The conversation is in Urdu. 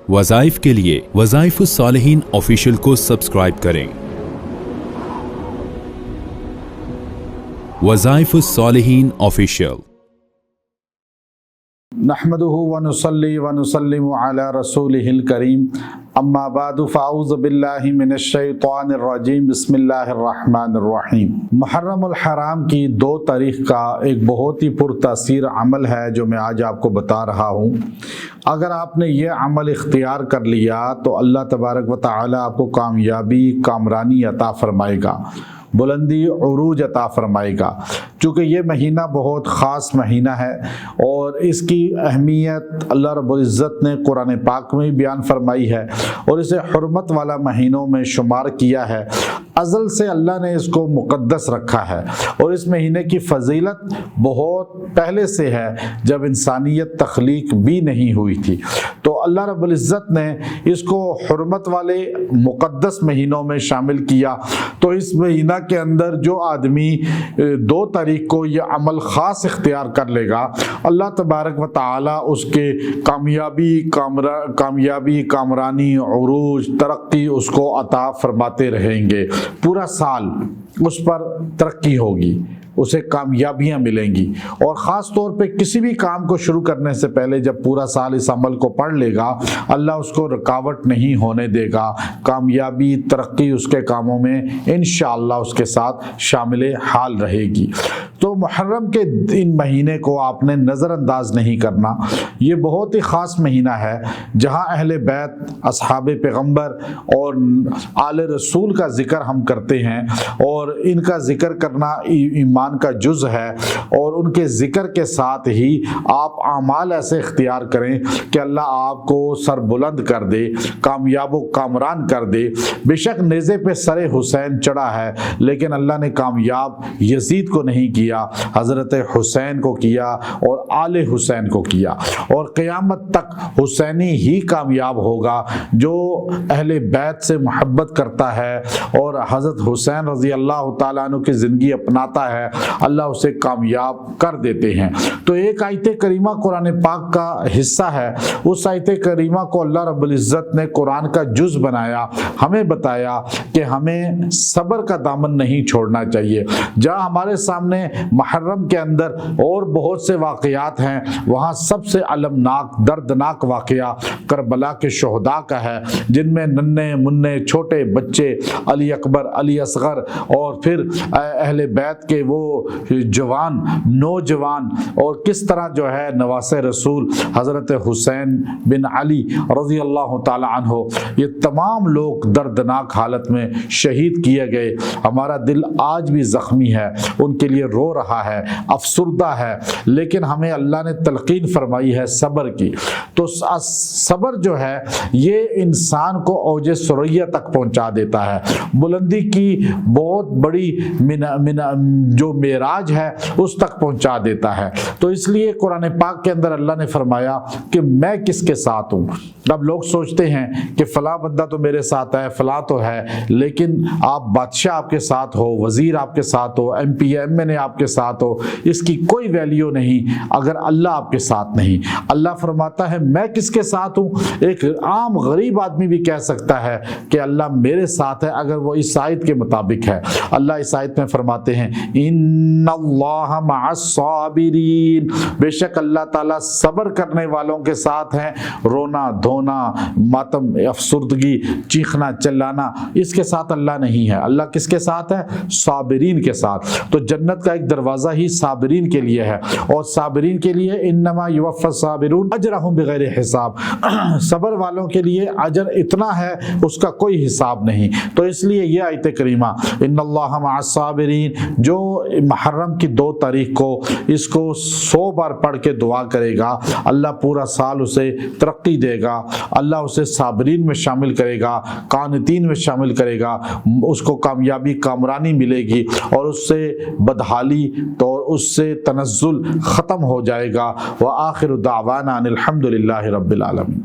وظائف کے لیے وظائف الصالحین آفیشیل کو سبسکرائب کریں۔ وظائف الصالحین آفیشیل۔ نحمده ونصلي ونسلم على رسوله الكريم اما بعد فاعوذ باللہ من الشیطان الرجیم بسم اللہ الرحمن الرحیم۔ محرم الحرام کی 2 تاریخ کا ایک بہت ہی پرتاثیر عمل ہے جو میں آج آپ کو بتا رہا ہوں۔ اگر آپ نے یہ عمل اختیار کر لیا تو اللہ تبارک و تعالی آپ کو کامیابی کامرانی عطا فرمائے گا، بلندی عروج عطا فرمائے گا، چونکہ یہ مہینہ بہت خاص مہینہ ہے اور اس کی اہمیت اللہ رب العزت نے قرآن پاک میں بیان فرمائی ہے اور اسے حرمت والا مہینوں میں شمار کیا ہے۔ ازل سے اللہ نے اس کو مقدس رکھا ہے اور اس مہینے کی فضیلت بہت پہلے سے ہے، جب انسانیت تخلیق بھی نہیں ہوئی تھی، تو اللہ رب العزت نے اس کو حرمت والے مقدس مہینوں میں شامل کیا۔ تو اس مہینہ کے اندر جو آدمی 2 تاریخ کو یہ عمل خاص اختیار کر لے گا، اللہ تبارک و تعالی اس کے کامیابی کامرانی عروج ترقی اس کو عطا فرماتے رہیں گے۔ پورا سال اس پر ترقی ہوگی، اسے کامیابیاں ملیں گی، اور خاص طور پہ کسی بھی کام کو شروع کرنے سے پہلے جب پورا سال اس عمل کو پڑھ لے گا، اللہ اس کو رکاوٹ نہیں ہونے دے گا، کامیابی ترقی اس کے کاموں میں انشاءاللہ اس کے ساتھ شامل حال رہے گی۔ تو محرم کے ان مہینے کو آپ نے نظر انداز نہیں کرنا۔ یہ بہت ہی خاص مہینہ ہے جہاں اہل بیت، اصحاب پیغمبر اور آل رسول کا ذکر ہم کرتے ہیں، اور ان کا ذکر کرنا ایمان کا جز ہے، اور ان کے ذکر کے ساتھ ہی آپ اعمال ایسے اختیار کریں کہ اللہ آپ کو سر بلند کر دے، کامیاب و کامران کر دے۔ بے شک نیزے پہ سر حسین چڑھا ہے، لیکن اللہ نے کامیاب یزید کو نہیں کیا، حضرت حسین کو کیا اور آل حسین کو کیا، اور قیامت تک حسینی ہی کامیاب ہوگا جو اہل بیت سے محبت کرتا ہے اور حضرت حسین رضی اللہ تعالیٰ عنہ کی زندگی اپناتا ہے، اللہ اسے کامیاب کر دیتے ہیں۔ تو ایک آیت کریمہ قرآن پاک کا حصہ ہے، اس آیت کریمہ کو اللہ رب العزت نے قرآن کا جز بنایا، ہمیں بتایا کہ ہمیں صبر کا دامن نہیں چھوڑنا چاہیے۔ جہاں ہمارے سامنے محرم کے اندر اور بہت سے واقعات ہیں، وہاں سب سے المناک دردناک واقعہ کربلا کے شہداء کا ہے، جن میں ننھے منھے چھوٹے بچے، علی اکبر، علی اصغر، اور پھر اہل بیت کے وہ جوان نوجوان، اور کس طرح جو ہے نواسے رسول حضرت حسین بن علی رضی اللہ تعالی عنہ، یہ تمام لوگ دردناک حالت میں شہید کیے گئے۔ ہمارا دل آج بھی زخمی ہے، ان کے لیے رو رہا ہے، افسردہ ہے، لیکن ہمیں اللہ نے تلقین فرمائی ہے صبر کی۔ تو صبر جو ہے یہ انسان کو اوج ثریا تک پہنچا دیتا ہے، بلندی کی بہت بڑی جو معراج ہے اس تک پہنچا دیتا ہے۔ تو اس لیے قرآن پاک کے اندر اللہ نے فرمایا کہ میں کس کے ساتھ ہوں۔ اب لوگ سوچتے ہیں کہ فلاں بندہ تو میرے ساتھ ہے، فلاں تو ہے، لیکن آپ بادشاہ آپ کے ساتھ ہو، وزیر آپ کے ساتھ ہو، ایم پی ایم این اے آپ کے ساتھ ہو، اس کی کوئی ویلیو نہیں اگر اللہ آپ کے ساتھ نہیں۔ اللہ فرماتا ہے میں کس کے ساتھ ہوں۔ ایک عام غریب آدمی بھی کہہ سکتا ہے کہ اللہ میرے ساتھ ہے اگر وہ اس آیت کے مطابق ہے۔ اللہ اس آیت میں فرماتے ہیں ان اللہ مع الصابرین، بے شک اللہ تعالیٰ صبر کرنے والوں کے ساتھ ہیں۔ رونا دھونا، ماتم، افسردگی، چیخنا چلانا، اس کے ساتھ اللہ نہیں ہے۔ اللہ کس کے ساتھ ہے؟ صابرین کے ساتھ۔ تو جنت کا ایک دروازہ ہی صابرین کے لیے ہے، اور صابرین کے لیے انما یوفی الصابرون اجرہم بغیر حساب، صبر والوں کے لیے اجر اتنا ہے اس کا کوئی حساب نہیں۔ تو اس لیے یہ آیت کریمہ ان اللہ مع الصابرین، جو محرم کی 2 تاریخ کو اس کو 100 بار پڑھ کے دعا کرے گا، اللہ پورا سال اسے ترقی دے گا، اللہ اسے صابرین میں شامل کرے گا، قانتین میں شامل کرے گا، اس کو کامیابی کامرانی ملے گی، اور اس سے بدحالی تو اس سے تنزل ختم ہو جائے گا۔ وآخر دعوانا ان الحمد للہ رب العالمین۔